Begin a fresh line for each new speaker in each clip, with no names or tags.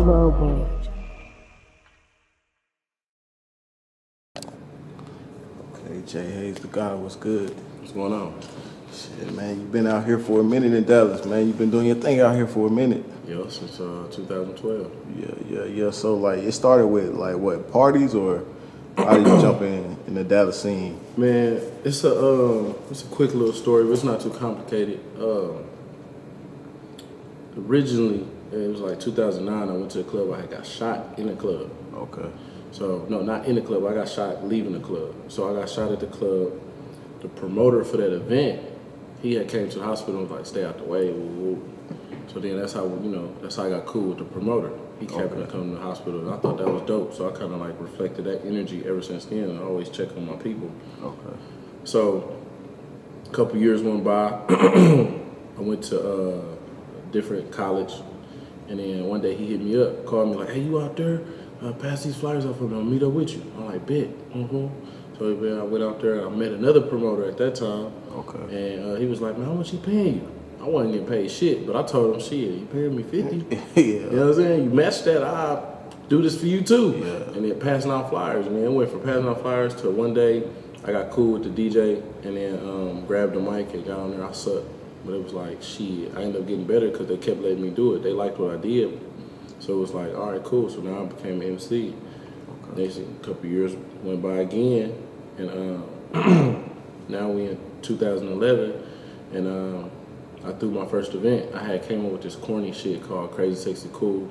Global.
Hey, Jhaze, the guy, what's good?
What's going on?
Shit, man, you've been out here for a minute in Dallas, man. You've been doing your thing out here for a minute.
Yeah, since 2012.
Yeah. So, like, it started with, like, what, parties, or how did you jump in the Dallas scene?
Man, it's a quick little story, but it's not too complicated. Originally, it was like 2009. I went to a club. I had got shot in the club.
Okay.
So no, not in the club. I got shot leaving the club. So I got shot at the club. The promoter for that event, he had came to the hospital and was like, "Stay out the way." Woo, woo. So then that's how that's how I got cool with the promoter. He kept me coming to the hospital, and I thought that was dope. So I kind of like reflected that energy ever since then. And I always check on my people.
Okay.
So a couple years went by. I went to a different college, and then one day he hit me up, called me like, "Hey, you out there? Pass these flyers off for me. I'll meet up with you." I'm like, "Bet." So I went out there. I met another promoter at that time.
Okay.
And he was like, "Man, how much he paying you?" I wasn't getting paid shit, but I told him, "Shit, you paying me 50?
Yeah.
You know what I'm saying? You match that, I'll do this for you too."
Yeah.
And then passing out flyers. And then it went from passing out flyers to one day I got cool with the DJ and then grabbed the mic and got on there. I sucked. But it was like, shit, I ended up getting better because they kept letting me do it. They liked what I did. So it was like, all right, cool. So now I became an MC. Okay. Next couple of years went by again. And now we in 2011. And I threw my first event. I had came up with this corny shit called Crazy Sexy Cool.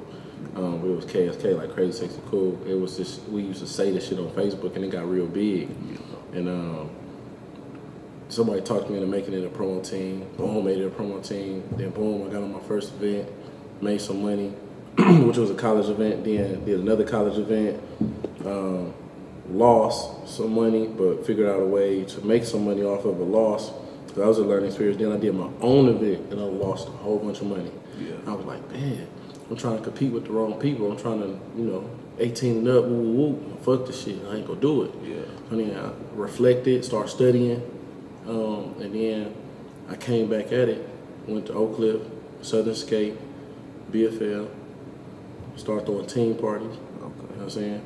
But it was KSK, like Crazy Sexy Cool. It was this, we used to say this shit on Facebook and it got real big. And somebody talked me into making it a promo team. Boom, made it a promo team. Then boom, I got on my first event, made some money, which was a college event. Then did another college event, lost some money, but figured out a way to make some money off of a loss. So that was a learning experience. Then I did my own event and I lost a whole bunch of money.
Yeah.
I was like, man, I'm trying to compete with the wrong people. I'm trying to, 18 and up, fuck this shit. I ain't gonna do it.
Yeah.
And then I reflected, started studying. And then I came back at it, went to Oak Cliff, Southern Skate, BFL, started throwing team parties, you know what I'm saying?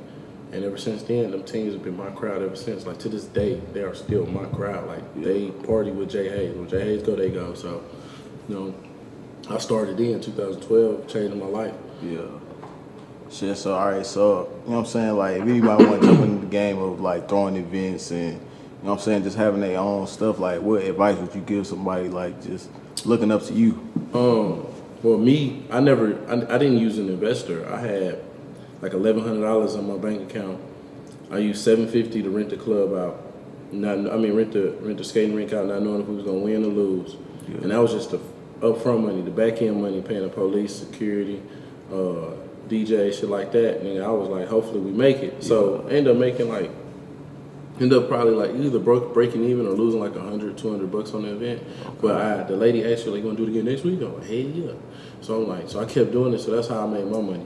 And ever since then, them teams have been my crowd ever since. Like to this day, they are still my crowd. Like they party with Jhaze. When Jhaze go, they go. So, I started in 2012, changing my life.
Yeah. Shit, so all right, so you know what I'm saying, like if anybody want to jump into the game of like throwing events and you know what I'm saying, just having their own stuff, like what advice would you give somebody like just looking up to you?
Well, me, I didn't use an investor. I had like $1,100 on my bank account. I used $750 to rent the club out. Rent the skating rink out, not knowing if we was gonna win or lose. Yeah. And that was just the upfront money, the back end money, paying the police, security, DJ, shit like that. And I was like, hopefully we make it. Yeah. So I ended up probably like either breaking even or losing like $100-200 on the event. Okay. But the lady asked me, like, you gonna do it again next week? I'm like, hey, yeah. So I kept doing it. So that's how I made my money.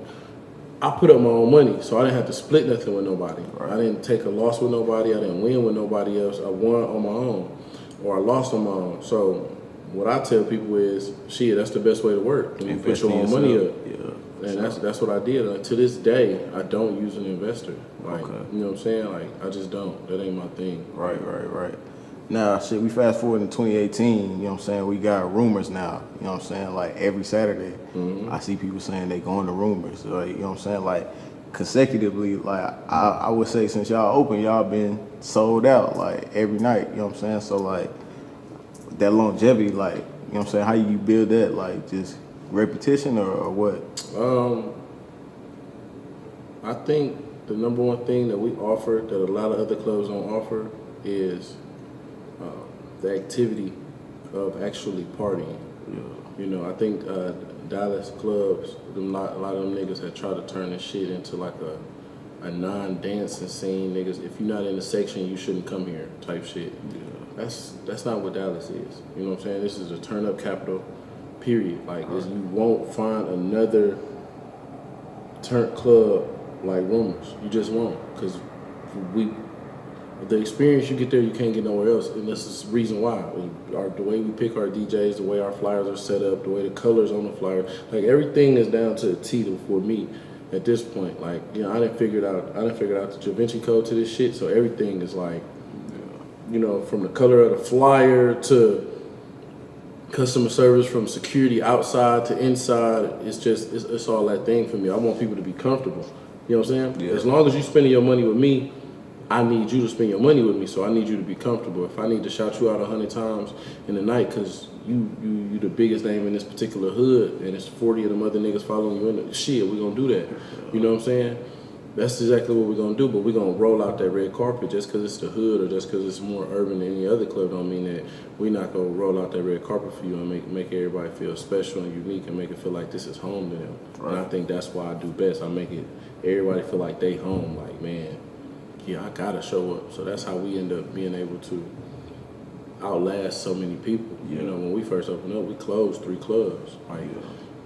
I put up my own money, so I didn't have to split nothing with nobody. Right. I didn't take a loss with nobody. I didn't win with nobody else. I won on my own, or I lost on my own. So what I tell people is, shit, that's the best way to work. When you put your own money up. Yeah. And that's what I did. Like, to this day, I don't use an investor. Like, you know what I'm saying? Like, I just don't. That ain't my thing.
Right. Now, shit, we fast forward in 2018, you know what I'm saying? We got rumors now, you know what I'm saying? Like, every Saturday, I see people saying they going to rumors. Like, you know what I'm saying? Like, consecutively, like, I would say since y'all open, y'all been sold out, like, every night, you know what I'm saying? So, like, that longevity, like, you know what I'm saying? How you build that? Like, just repetition or what?
I think the number one thing that we offer that a lot of other clubs don't offer is the activity of actually partying. Yeah. I think Dallas clubs, a lot of them niggas have tried to turn this shit into like a non-dancing scene. Niggas, if you're not in the section, you shouldn't come here type shit. Yeah. That's not what Dallas is. You know what I'm saying? This is a turn-up capital, period. Like, you won't find another turn club like Rumors. You just won't, because the experience you get there, you can't get nowhere else, and this is the reason why. The way we pick our DJs, the way our flyers are set up, the way the colors on the flyer, like everything is down to a T for me at this point. Like, you know, I didn't figure out the Da Vinci Code to this shit, so everything is like, you know, from the color of the flyer to customer service, from security outside to inside, it's all that thing for me. I want people to be comfortable. You know what I'm saying?
Yeah.
As long as you're spending your money with me, I need you to spend your money with me, so I need you to be comfortable. If I need to shout you out 100 times in the night because you the biggest name in this particular hood and it's 40 of them other niggas following you in the shit, we're going to do that. You know what I'm saying? That's exactly what we're going to do, but we're going to roll out that red carpet just because it's the hood or just because it's more urban than any other club don't mean that we're not going to roll out that red carpet for you and make everybody feel special and unique and make it feel like this is home to them. Right. And I think that's why I do best. I make it everybody feel like they home, like, man, yeah, I gotta show up. So that's how we end up being able to outlast so many people. Yeah. You know, when we first opened up, we closed 3 clubs. Like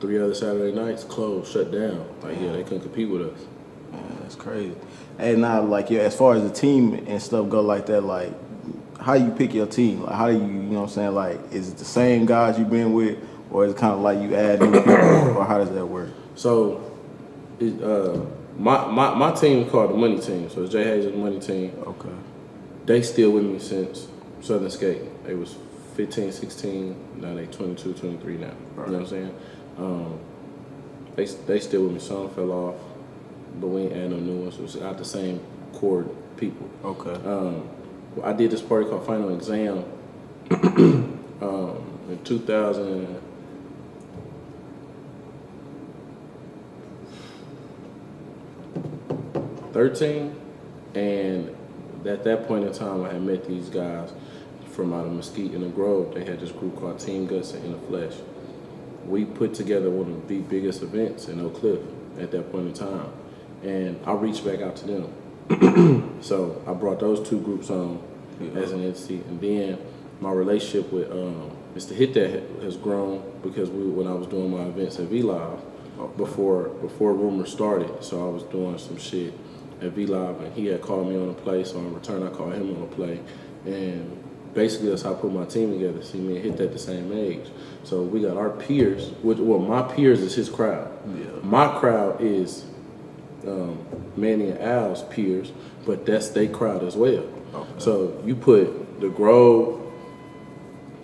3 other Saturday nights closed, shut down. Like, yeah, they couldn't compete with us.
Man, that's crazy. And now, like, yeah, as far as the team and stuff go like that, like, how you pick your team? Like, how do you know what I'm saying? Like, is it the same guys you've been with, or is it kind of like you add new people, or how does that work?
So, my team is called the Money Team. So it's Jhaze and the Money Team. Okay. They still with me since Southern Skate. They was 15, 16. Now they 22, 23 now. Right. You know what I'm saying? They still with me. Some fell off, but we ain't add no new ones. So it's out the same core people. Okay. I did this party called Final Exam in 2000. 13, and at that point in time, I had met these guys from out of Mesquite in the Grove. They had this group called Team Guts and In the Flesh. We put together one of the biggest events in Oak Cliff at that point in time, and I reached back out to them. So I brought those 2 groups on as an entity, and then my relationship with Mr. Hit That has grown because when I was doing my events at V-Live before Rumors started, so I was doing some shit at V-Live, and he had called me on a play, so in return I called him on a play, and basically that's how I put my team together. See, me and Hit That the same age, so we got our peers, my peers is his crowd. Yeah. My crowd is Manny and Al's peers, but that's their crowd as well. Okay. So you put the Grove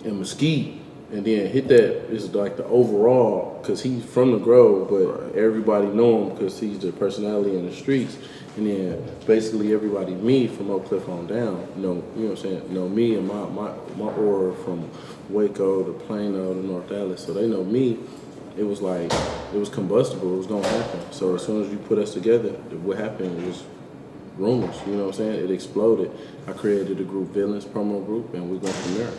and Mesquite, and then Hit That is like the overall, because he's from the Grove, but everybody know him because he's the personality in the streets. And then basically everybody, me from Oak Cliff on down, you know what I'm saying, know me and my aura from Waco to Plano to North Dallas. So they know me. It was like, it was combustible. It was going to happen. So as soon as you put us together, what happened was Rumors. You know what I'm saying? It exploded. I created the group Villains promo group, and we're going from there.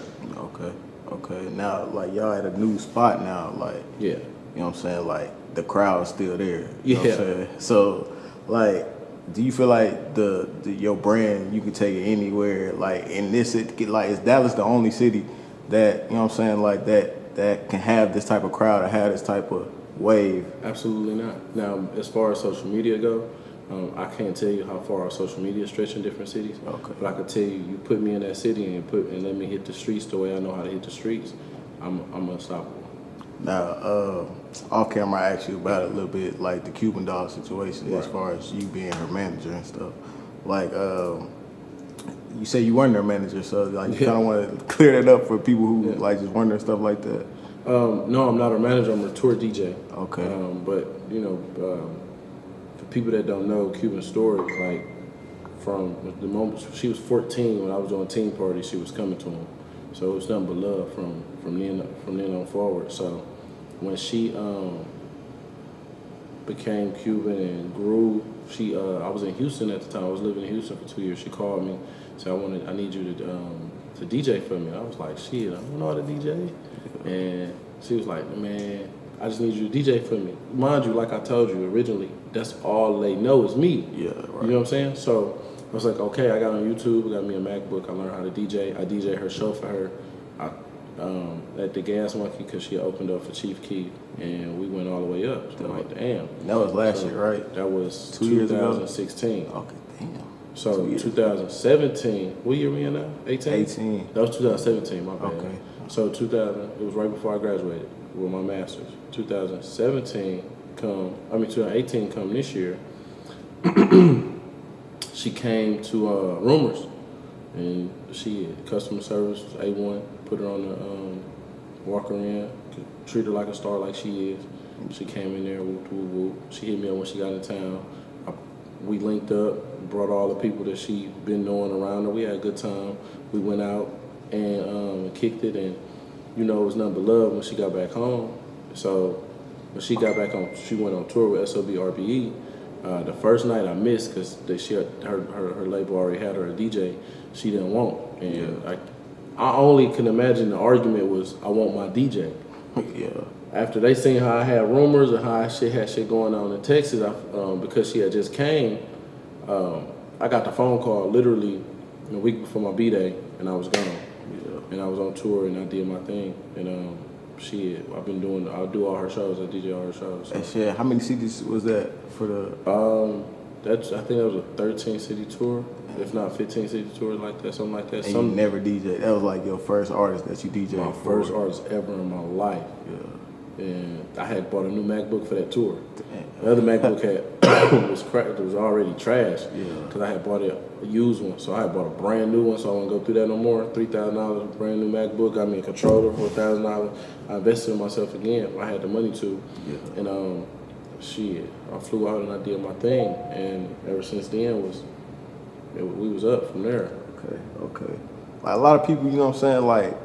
Okay. Now, like, y'all at a new spot now, like, yeah. You know what I'm saying? Like, the crowd's still there. You know what I'm saying? So, like, do you feel like your brand, you can take it anywhere? Like, in this, like, is Dallas the only city that, you know what I'm saying, like, that can have this type of crowd or have this type of wave? Absolutely not. Now, as far as social media go, I can't tell you how far our social media stretch in different cities. Okay. But I can tell you, you put me in that city and let me hit the streets the way I know how to hit the streets, I'm unstoppable. Now, off camera, I asked you about it a little bit, like the Cuban doll situation, as far as you being her manager and stuff. Like, you say you weren't her manager, so like you kind of want to clear that up for people who like just wondering stuff like that. No, I'm not her manager. I'm her tour DJ. Okay. But you know, for people that don't know Cuban's story, like from the moment she was 14 when I was doing Teen Party, she was coming to him. So it was nothing but love from then on forward. So when she became Cuban and grew, I was in Houston at the time. I was living in Houston for 2 years. She called me, said I need you to DJ for me. I was like, shit, I don't know how to DJ. And she was like, man, I just need you to DJ for me. Mind you, like I told you originally, that's all they know is me. Yeah, right. You know what I'm saying? So I was like, okay, I got on YouTube, I got me a MacBook, I learned how to DJ. I DJ her show for her at the Gas Monkey because she opened up for Chief Keef, and we went all the way up. So I'm like, damn. That was last year, right? That was 2016. Okay, damn.
So 2017, what year we in now? 18?
18.
That was 2017, my bad.
Okay.
So 2000, it was right before I graduated with my master's. 2018 come this year. She came to Rumors, and she customer service was A1. Put her on the walk her in, treat her like a star, like she is. She came in there, whoop, whoop, whoop. She hit me up when she got in town. We linked up, brought all the people that she been knowing around her. We had a good time. We went out and kicked it, and it was nothing but love when she got back home. So when she got back home, she went on tour with SOB RBE. The first night I missed because her label already had her a DJ she didn't want, and I only can imagine the argument was I want my DJ.
Yeah.
After they seen how I had Rumors and how she had shit going on in Texas, because she had just came, I got the phone call literally a week before my B-Day, and I was gone. Yeah. And I was on tour, and I did my thing. And I'll do all her shows. I DJ all her shows. So.
And shit, how many cities was that for the?
I think that was a 13-city tour, if not 15-city tour, like that, something like that.
And you never DJ. That was like your first artist that you DJed
my
for.
first artist ever in my life. Yeah. And I had bought a new MacBook for that tour. The other MacBook was cracked. It was already trash because I had bought a used one. So I had bought a brand new one, so I wouldn't go through that no more. $3,000, brand new MacBook. Got me a controller for $1,000. I invested in myself again. I had the money to. Yeah. And I flew out and I did my thing. And ever since then we was up from there.
Okay. Like a lot of people, you know what I'm saying, like.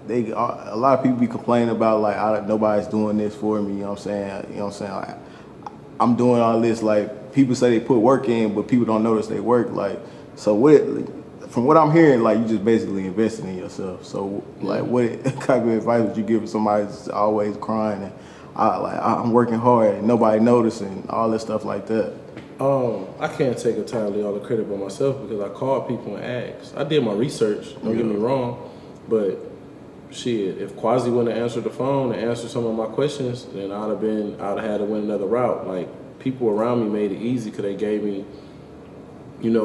A lot of people be complaining about like nobody's doing this for me. You know what I'm saying? Like, I'm doing all this. Like people say they put work in, but people don't notice they work. Like so, from what I'm hearing, like you just basically investing in yourself. So like, what type of advice would you give somebody that's always crying and I'm working hard and nobody noticing all this stuff like that?
I can't take entirely all the credit by myself because I called people and asked. I did my research. Don't get me wrong, but. Shit, if Quasi wouldn't have answered the phone and answered some of my questions, then I'd have had to win another route. Like, people around me made it easy because they gave me,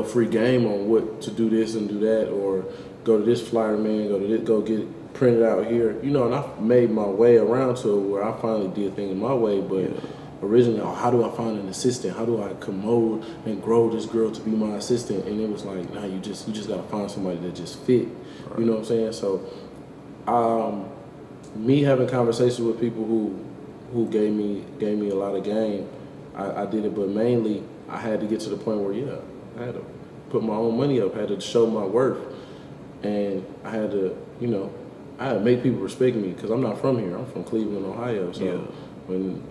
free game on what to do this and do that, or go to this flyer man, go get it printed out here. And I made my way around to where I finally did things my way, but originally, how do I find an assistant? How do I commode and grow this girl to be my assistant? And it was like, nah, you just gotta find somebody that just fit. Right. You know what I'm saying? So me having conversations with people who gave me a lot of game, I did it, but mainly I had to get to the point where I had to put my own money up, I had to show my worth, and I had to make people respect me because I'm not from here. I'm from Cleveland, Ohio. So when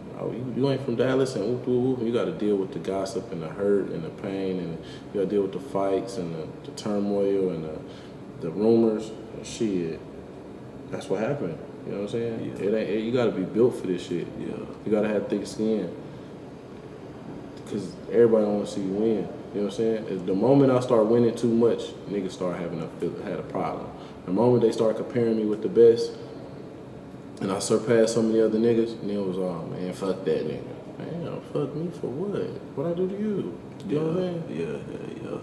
you ain't from Dallas and you got to deal with the gossip and the hurt and the pain, and you got to deal with the fights and the turmoil and the rumors and shit. That's what happened. You know what I'm saying? Yeah. You gotta be built for this shit. Yeah. You gotta have thick skin. Cause everybody don't want to see you win. You know what I'm saying? The moment I start winning too much, niggas start had a problem. The moment they start comparing me with the best, and I surpass some of the other niggas, and it was, oh man, fuck that nigga. Man, fuck me for what? What I do to you? You know what I'm saying?
Yeah.